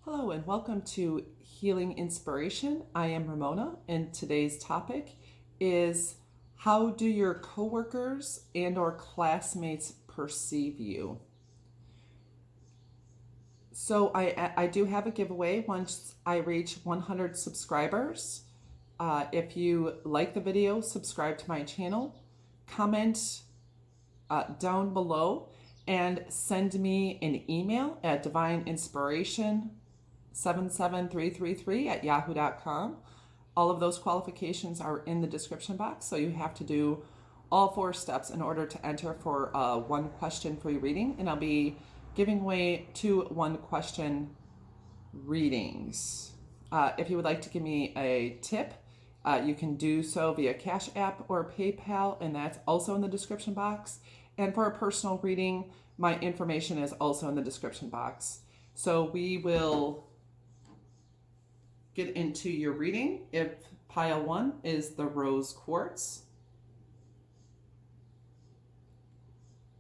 Hello and welcome to Healing Inspiration. I am Ramona, and today's topic is how do your coworkers and or classmates perceive you? So I do have a giveaway once I reach 100 subscribers. If you like the video, subscribe to my channel, comment down below, and send me an email at divineinspiration77333 at yahoo.com. All of those qualifications are in the description box, so you have to do all 4 steps in order to enter for a 1 question free reading, and I'll be giving away 2 1 question readings. If you would like to give me a tip, you can do so via Cash App or PayPal, and that's also in the description box. And for a personal reading, my information is also in the description box. So we will get into your reading. If pile 1 is the rose quartz,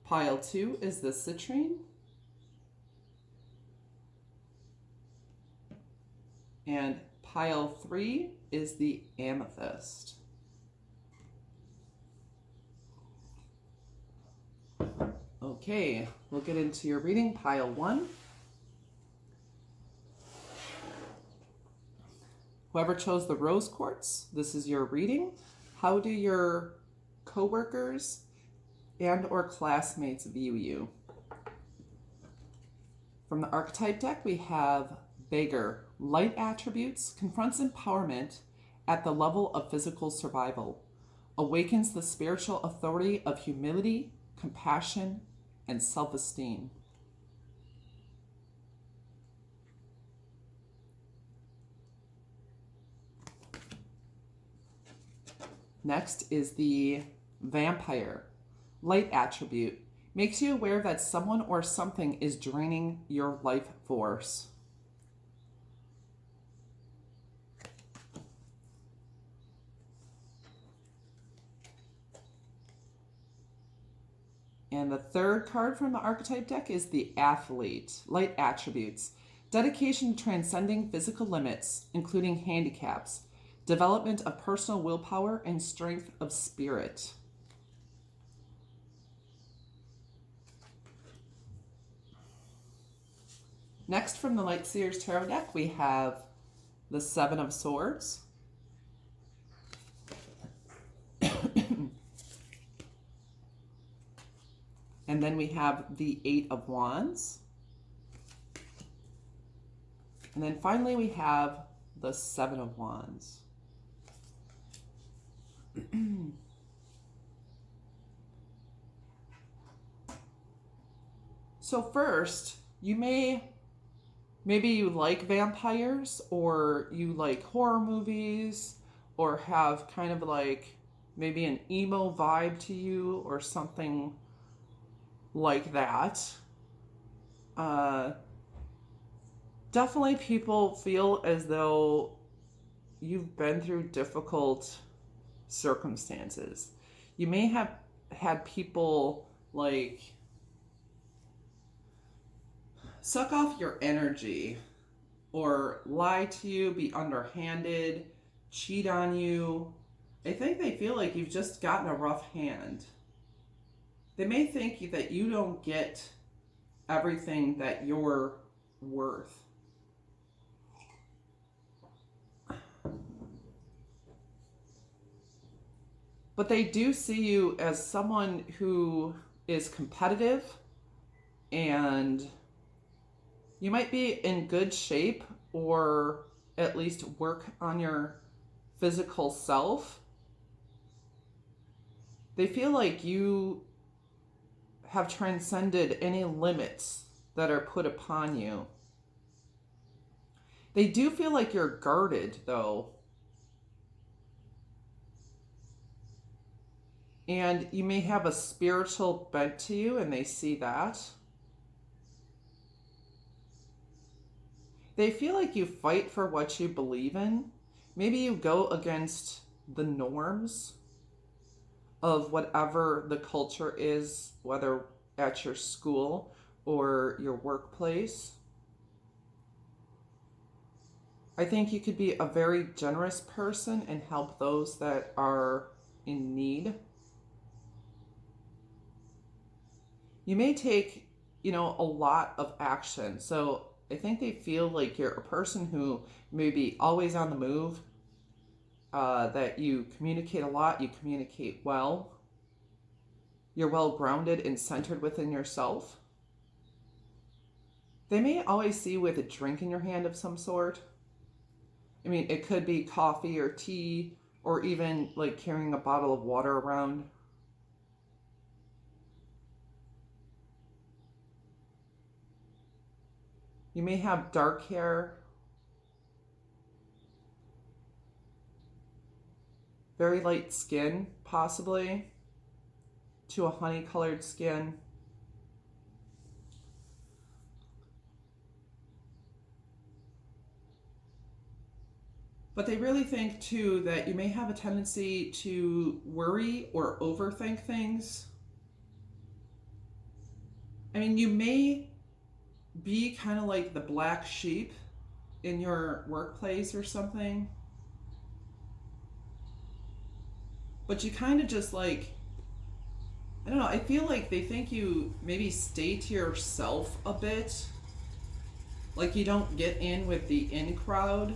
pile 2 is the citrine, and pile 3 is the amethyst. Okay, we'll get into your reading. Pile 1. Whoever chose the rose quartz, this is your reading. How do your coworkers and or classmates view you? From the archetype deck, we have Beggar. Light attributes, confronts empowerment at the level of physical survival, awakens the spiritual authority of humility, compassion, and self-esteem. Next is the vampire. Light attribute, makes you aware that someone or something is draining your life force. And the third card from the archetype deck is the athlete. Light attributes, dedication to transcending physical limits, including handicaps, development of personal willpower, and strength of spirit. Next, from the Light Seers Tarot deck, we have the Seven of Swords, and then we have the Eight of Wands, and then finally we have the Seven of Wands. So first, maybe you like vampires, or you like horror movies, or have kind of like maybe an emo vibe to you or something like that. Definitely people feel as though you've been through difficult circumstances. You may have had people like suck off your energy or lie to you, be underhanded, cheat on you. I think they feel like you've just gotten a rough hand. They may think that you don't get everything that you're worth. But they do see you as someone who is competitive, and you might be in good shape, or at least work on your physical self. They feel like you have transcended any limits that are put upon you. They do feel like you're guarded, though. And you may have a spiritual bent to you, and they see that. They feel like you fight for what you believe in. Maybe you go against the norms of whatever the culture is, whether at your school or your workplace. I think you could be a very generous person and help those that are in need. You may take, a lot of action. So I think they feel like you're a person who may be always on the move, that you communicate a lot, you communicate well, you're well grounded and centered within yourself. They may always see you with a drink in your hand of some sort. I mean, it could be coffee or tea, or even like carrying a bottle of water around. You may have dark hair, very light skin, possibly, to a honey colored skin. But they really think too that you may have a tendency to worry or overthink things. I mean, you may be kind of like the black sheep in your workplace or something. But you kind of just like, I don't know, I feel like they think you maybe stay to yourself a bit. Like you don't get in with the in crowd.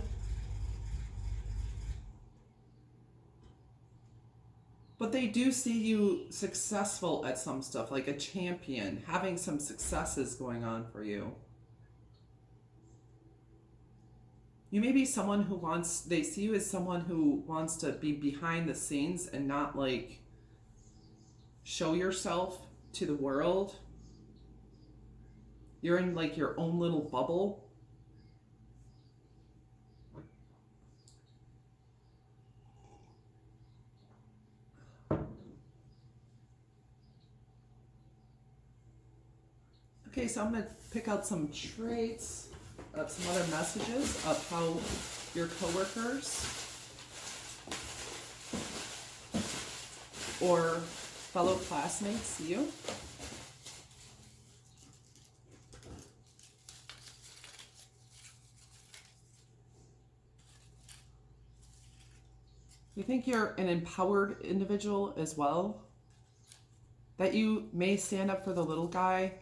But they do see you successful at some stuff, like a champion, having some successes going on for you. You may be someone who they see you as someone who wants to be behind the scenes and not like show yourself to the world. You're in like your own little bubble. Okay, so I'm going to pick out some traits of some other messages of how your coworkers or fellow classmates see you. You think you're an empowered individual as well? That you may stand up for the little guy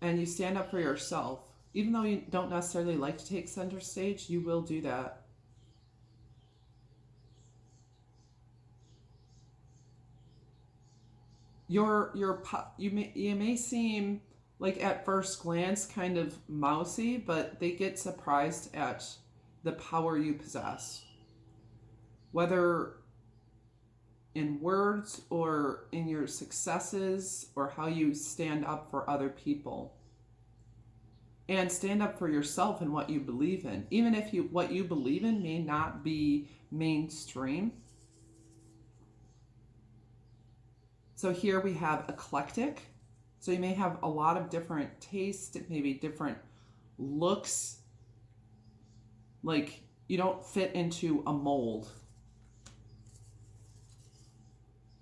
and you stand up for yourself. Even though you don't necessarily like to take center stage, you will do that. You may seem like at first glance kind of mousy, but they get surprised at the power you possess. Whether in words or in your successes or how you stand up for other people. And stand up for yourself and what you believe in. Even if what you believe in may not be mainstream. So here we have eclectic. So you may have a lot of different tastes, maybe different looks. Like you don't fit into a mold.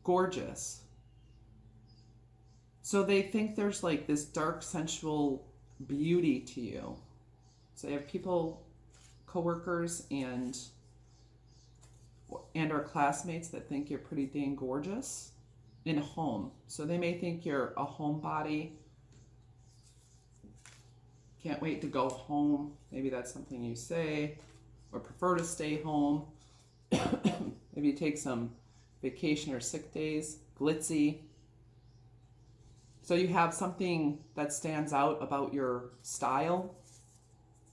Gorgeous. So they think there's like this dark sensual beauty to you. So you have people, coworkers, and our classmates that think you're pretty dang gorgeous in a home. So they may think you're a homebody. Can't wait to go home. Maybe that's something you say, or prefer to stay home. Maybe you take some vacation or sick days. Glitzy. So you have something that stands out about your style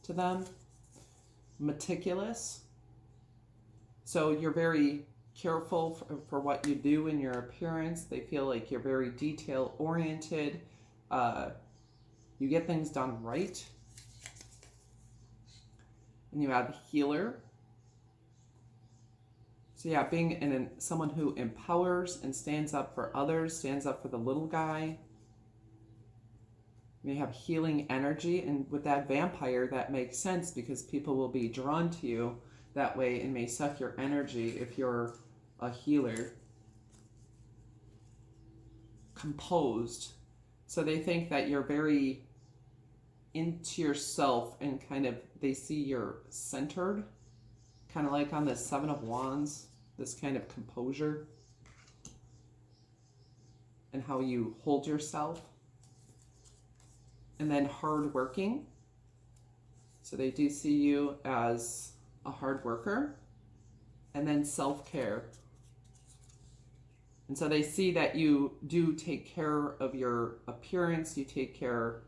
to them. Meticulous. So you're very careful for what you do in your appearance. They feel like you're very detail oriented. You get things done right. And you have healer. So yeah, being someone who empowers and stands up for others, stands up for the little guy. You may have healing energy, and with that vampire, that makes sense because people will be drawn to you that way and may suck your energy if you're a healer. Composed. So they think that you're very into yourself, and kind of they see you're centered, kind of like on the Seven of Wands, this kind of composure and how you hold yourself. And then hardworking. So they do see you as a hard worker. And then self-care. And so they see that you do take care of your appearance, you take care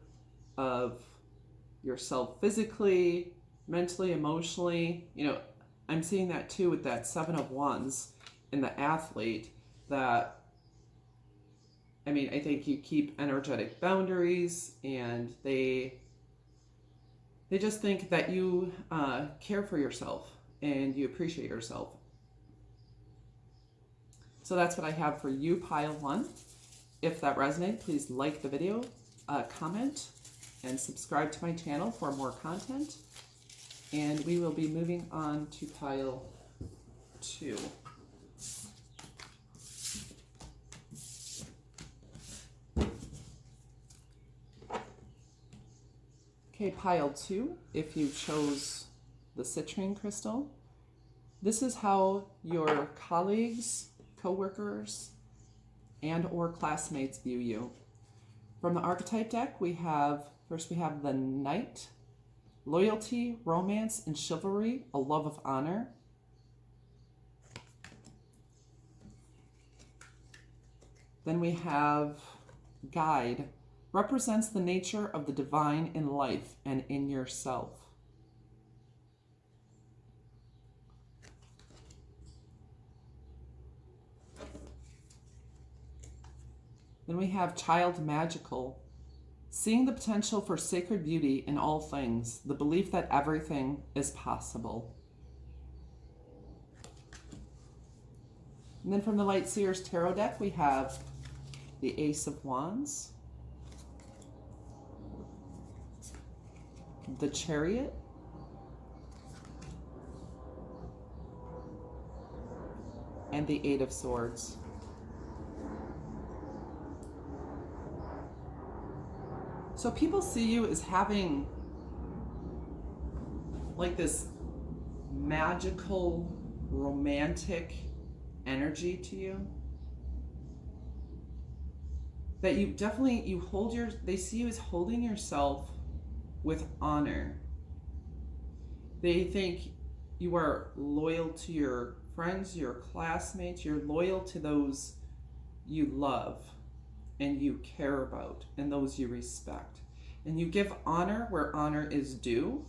of yourself physically, mentally, emotionally. You know, I'm seeing that too with that Seven of Wands in the athlete, that, I mean, I think you keep energetic boundaries, and they just think that you care for yourself and you appreciate yourself. So that's what I have for you, pile 1. If that resonated, please like the video, comment, and subscribe to my channel for more content. And we will be moving on to pile 2. Okay, pile 2, if you chose the citrine crystal, this is how your colleagues, co-workers, and or classmates view you. From the archetype deck, we have the Knight, loyalty, romance, and chivalry, a love of honor. Then we have Guide, represents the nature of the divine in life and in yourself. Then we have Child Magical, seeing the potential for sacred beauty in all things, the belief that everything is possible. And then from the Light Seers Tarot deck, we have the Ace of Wands, the Chariot, and the Eight of Swords. So people see you as having like this magical, romantic energy to you. That you definitely, they see you as holding yourself with honor. They think you are loyal to your friends, your classmates, you're loyal to those you love and you care about, and those you respect. And you give honor where honor is due.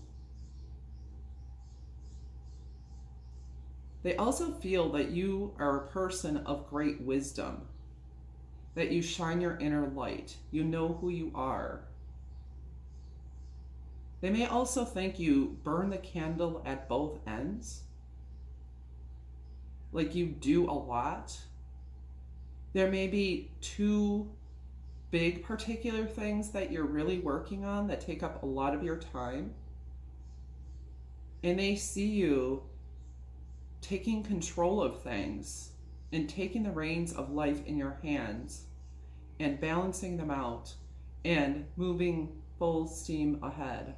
They also feel that you are a person of great wisdom, that you shine your inner light, you know who you are. They may also think you burn the candle at both ends, like you do a lot. There may be 2 big particular things that you're really working on that take up a lot of your time. And they see you taking control of things and taking the reins of life in your hands and balancing them out and moving full steam ahead.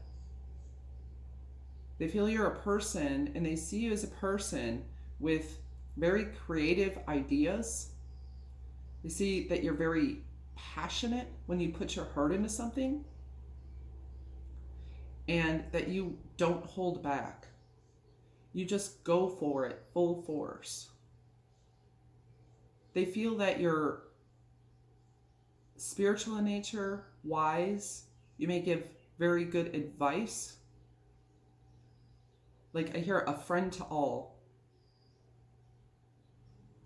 They feel you're a person, and they see you as a person with very creative ideas. They see that you're very passionate when you put your heart into something, and that you don't hold back. You just go for it full force. They feel that you're spiritual in nature, wise. You may give very good advice. Like I hear a friend to all.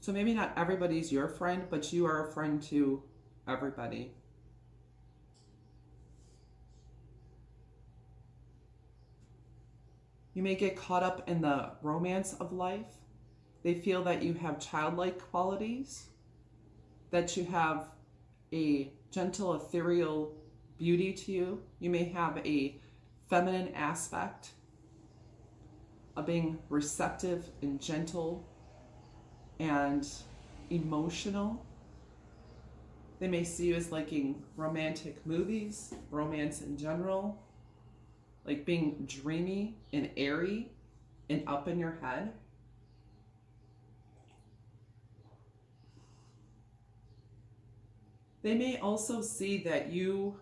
So maybe not everybody's your friend, but you are a friend to everybody. You may get caught up in the romance of life. They feel that you have childlike qualities, that you have a gentle, ethereal beauty to you. You may have a feminine aspect of being receptive and gentle and emotional. They may see you as liking romantic movies, romance in general, like being dreamy and airy and up in your head. They may also see that you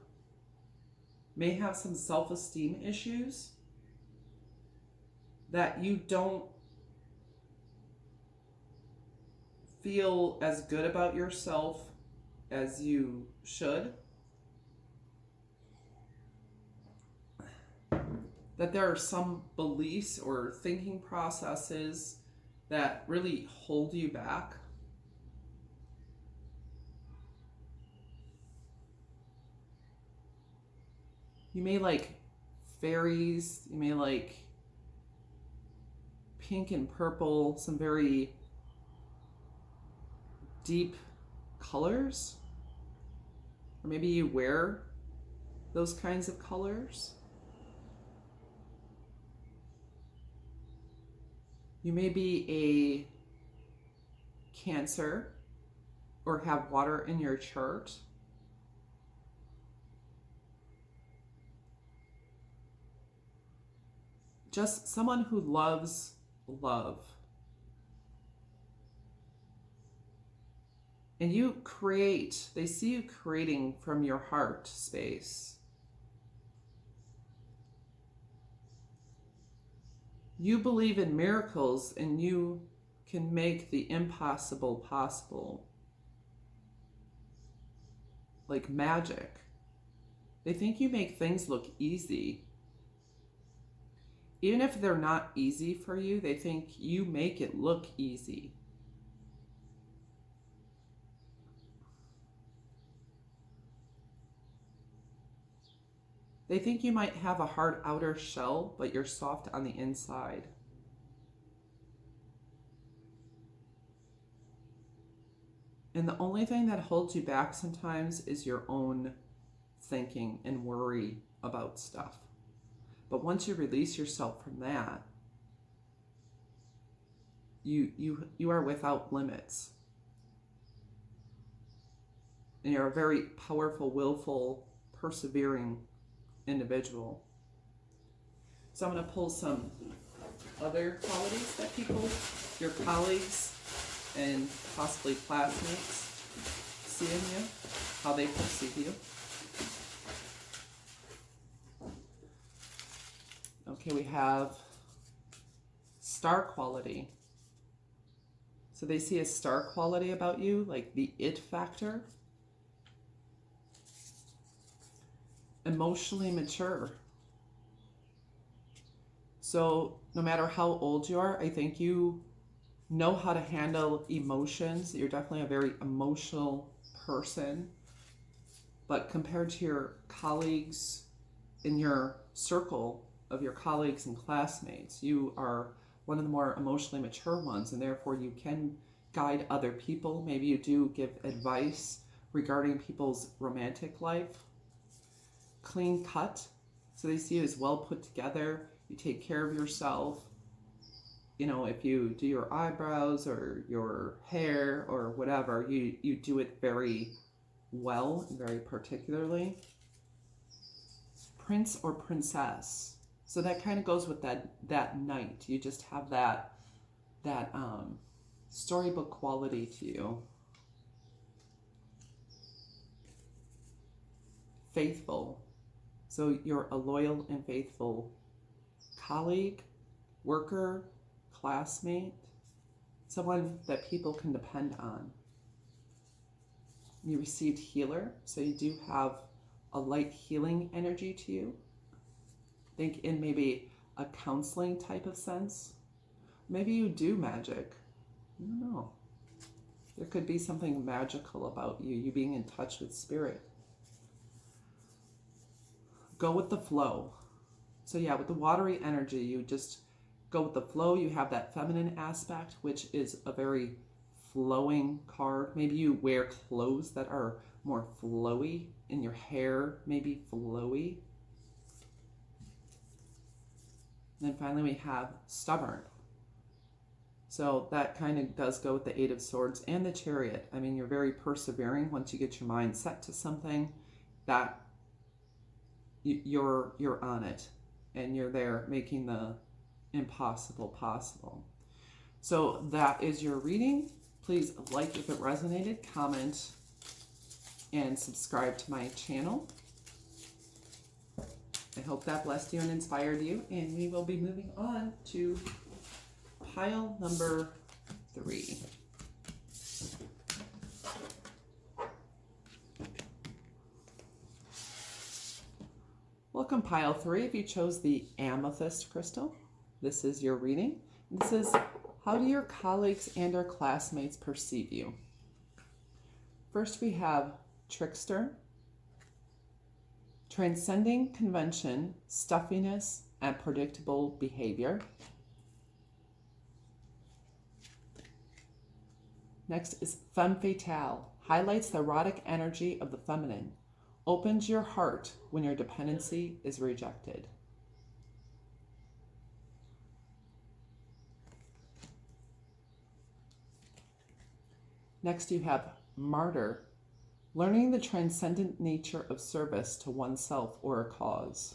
may have some self-esteem issues, that you don't feel as good about yourself as you should, that there are some beliefs or thinking processes that really hold you back. You may like fairies, you may like pink and purple, some very deep colors, or maybe you wear those kinds of colors. You may be a Cancer or have water in your chart. Just someone who loves love. And you create, they see you creating from your heart space. You believe in miracles and you can make the impossible possible. Like magic. They think you make things look easy. Even if they're not easy for you, they think you make it look easy. They think you might have a hard outer shell, but you're soft on the inside. And the only thing that holds you back sometimes is your own thinking and worry about stuff. But once you release yourself from that, you are without limits. And you're a very powerful, willful, persevering individual. So I'm going to pull some other qualities that people, your colleagues and possibly classmates see in you, how they perceive you. Okay, we have star quality. So they see a star quality about you, like the it factor. Emotionally mature. So no matter how old you are, I think you know how to handle emotions. You're definitely a very emotional person. But compared to your colleagues in your circle of your colleagues and classmates, you are one of the more emotionally mature ones, and therefore you can guide other people. Maybe you do give advice regarding people's romantic life. Clean cut, so they see you as well put together. You take care of yourself. You know, if you do your eyebrows or your hair or whatever, you do it very well and very particularly. Prince or princess, so that kind of goes with that knight. You just have that storybook quality to you. Faithful. So you're a loyal and faithful colleague, worker, classmate, someone that people can depend on. You received healer, so you do have a light healing energy to you. Think in maybe a counseling type of sense. Maybe you do magic. I don't know. There could be something magical about you being in touch with spirit. Go with the flow. So yeah, with the watery energy, you just go with the flow. You have that feminine aspect, which is a very flowing card. Maybe you wear clothes that are more flowy, and your hair may be flowy. And then finally we have stubborn. So that kind of does go with the Eight of Swords and the Chariot. I mean, you're very persevering. Once you get your mind set to something, that you're on it. and you're there making the impossible possible. So that is your reading. Please like if it resonated, comment, and subscribe to my channel. I hope that blessed you and inspired you, and we will be moving on to pile number 3. Welcome, pile 3. If you chose the amethyst crystal, this is your reading. This is, how do your colleagues and or classmates perceive you? First we have trickster, transcending convention, stuffiness, and predictable behavior. Next is femme fatale, highlights the erotic energy of the feminine, opens your heart when your dependency is rejected. Next you have martyr, learning the transcendent nature of service to oneself or a cause.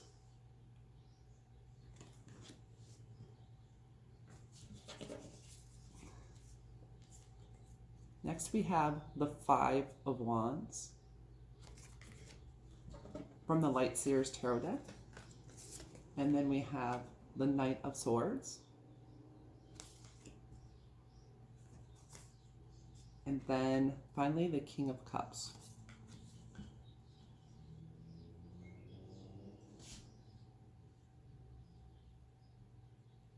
Next we have the 5 of Wands from the Light Seers Tarot deck. And then we have the Knight of Swords. And then finally the King of Cups.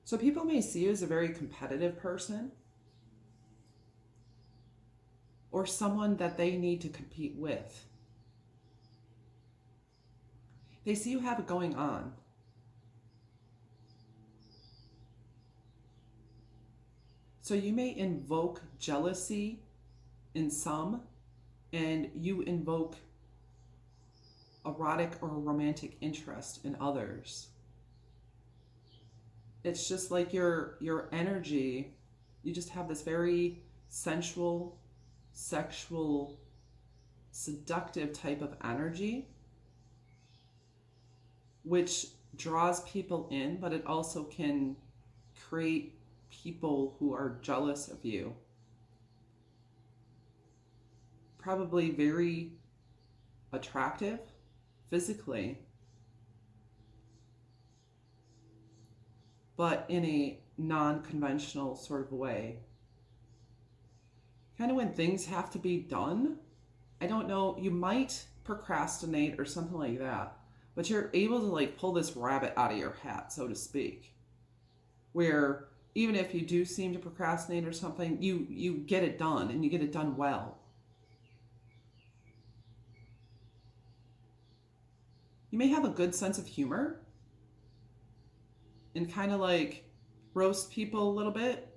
So people may see you as a very competitive person, or someone that they need to compete with. They see you have it going on. So you may invoke jealousy in some, and you invoke erotic or romantic interest in others. It's just like your energy, you just have this very sensual, sexual, seductive type of energy, which draws people in, but it also can create people who are jealous of you. Probably very attractive physically, but in a non-conventional sort of way. Kind of when things have to be done, I don't know, you might procrastinate or something like that, but you're able to like pull this rabbit out of your hat, so to speak, where even if you do seem to procrastinate or something, you get it done, and you get it done well. You may have a good sense of humor and kind of like roast people a little bit,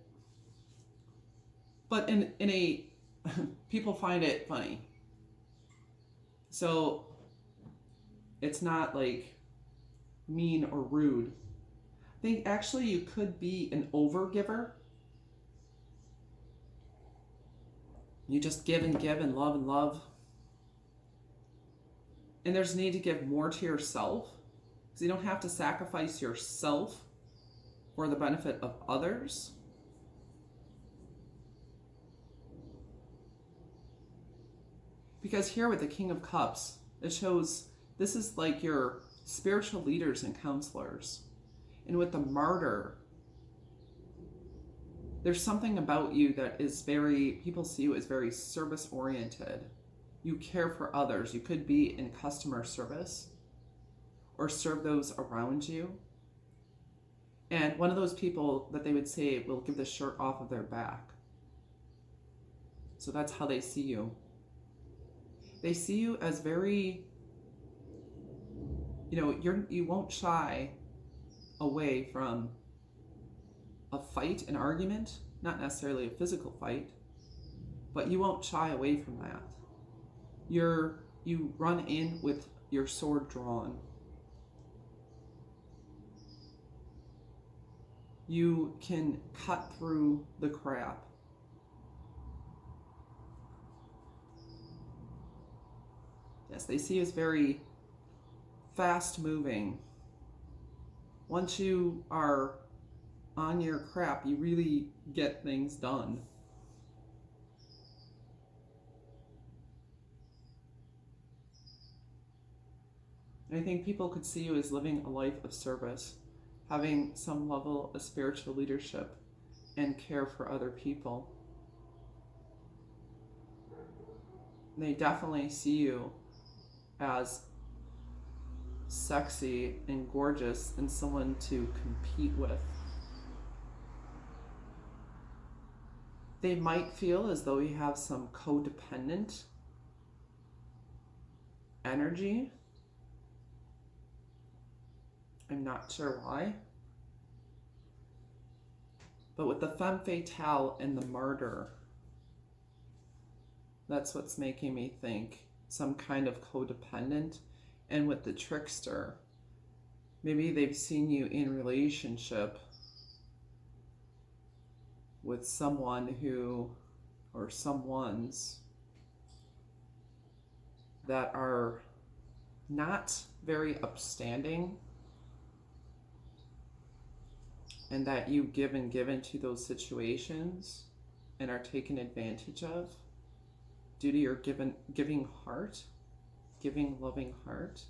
but in a people find it funny. So it's not like mean or rude. I think actually you could be an overgiver. You just give and love and love. And there's a need to give more to yourself, because you don't have to sacrifice yourself for the benefit of others. Because here with the King of Cups, it shows this is like your spiritual leaders and counselors. And with the Martyr, there's something about you that is very, people see you as very service oriented. You care for others. You could be in customer service or serve those around you. And one of those people that they would say will give the shirt off of their back. So that's how they see you. They see you as very, you won't shy away from a fight, an argument, not necessarily a physical fight, but you won't shy away from that. You run in with your sword drawn. You can cut through the crap. Yes, they see you as very fast moving, once you are on your crap, you really get things done. And I think people could see you as living a life of service, having some level of spiritual leadership and care for other people. And they definitely see you as sexy and gorgeous and someone to compete with. They might feel as though you have some codependent energy. I'm not sure why. But with the femme fatale and the murder, that's what's making me think some kind of codependent. And with the trickster, maybe they've seen you in relationship with someone who, or someones that are not very upstanding, and that you give into those situations and are taken advantage of due to your giving heart, giving loving heart.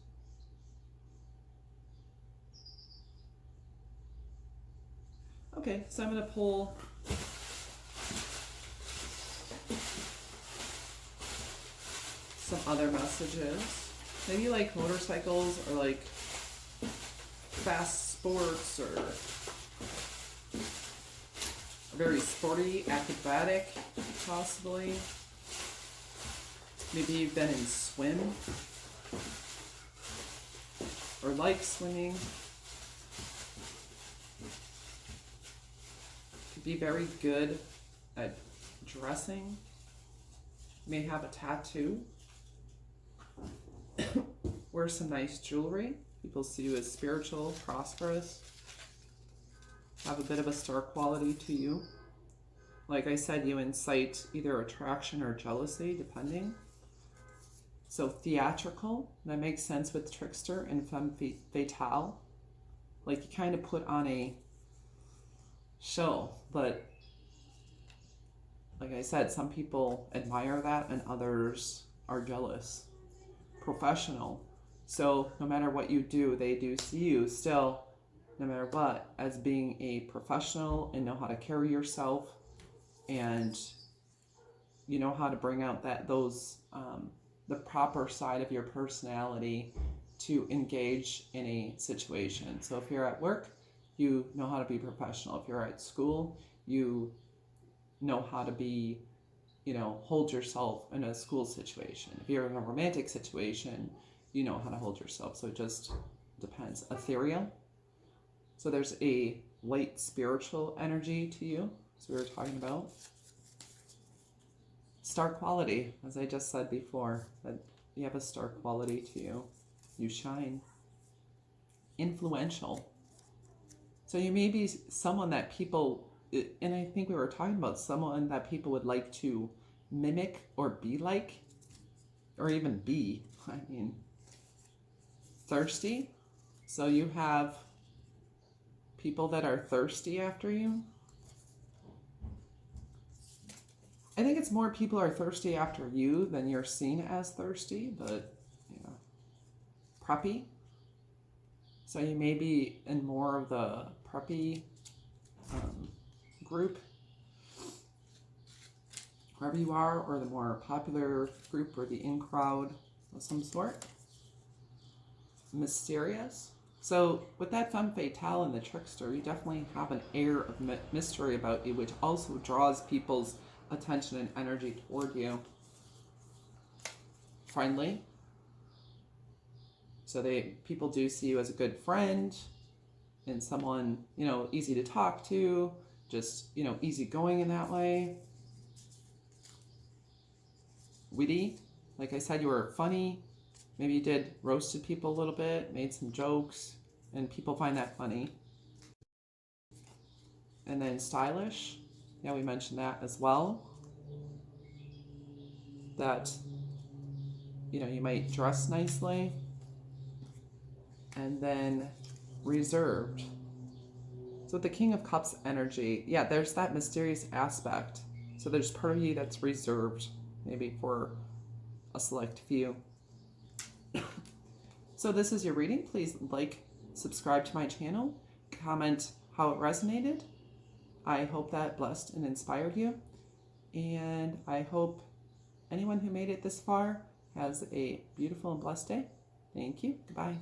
Okay, so I'm going to pull some other messages. Maybe like motorcycles or like fast sports or very sporty, acrobatic, possibly. Maybe you've been in swim or like swimming. Could be very good at dressing. May have a tattoo. Wear some nice jewelry. People see you as spiritual, prosperous. Have a bit of a star quality to you. Like I said, you incite either attraction or jealousy, depending. So theatrical, that makes sense with trickster and femme fatale. Like you kind of put on a show, but like I said, some people admire that and others are jealous. Professional. So no matter what you do, they do see you still, no matter what, as being a professional and know how to carry yourself, and you know how to bring out the proper side of your personality to engage in a situation. So if you're at work, you know how to be professional. If you're at school, you know how to be, hold yourself in a school situation. If you're in a romantic situation, you know how to hold yourself. So it just depends. Ethereal. So there's a light spiritual energy to you. So we were talking about star quality, as I just said before, that you have a star quality to you. You shine. Influential. So you may be someone that people, and I think we were talking about someone that people would like to mimic or be like, or even be. Thirsty. So you have people that are thirsty after you. I think it's more people are thirsty after you than you're seen as thirsty, but preppy. So you may be in more of the preppy group, wherever you are, or the more popular group or the in crowd of some sort. Mysterious. So with that femme fatale and the trickster, you definitely have an air of mystery about you, which also draws people's attention and energy toward you. Friendly. So people do see you as a good friend and someone, easy to talk to, just, easygoing in that way. Witty. Like I said, you were funny. Maybe you roasted people a little bit, made some jokes, and people find that funny. And then stylish. Yeah, we mentioned that as well. That, you might dress nicely. And then reserved. So with the King of Cups energy, yeah, there's that mysterious aspect. So there's part of you that's reserved, maybe for a select few. So this is your reading. Please like, subscribe to my channel, comment how it resonated. I hope that blessed and inspired you. And I hope anyone who made it this far has a beautiful and blessed day. Thank you. Goodbye.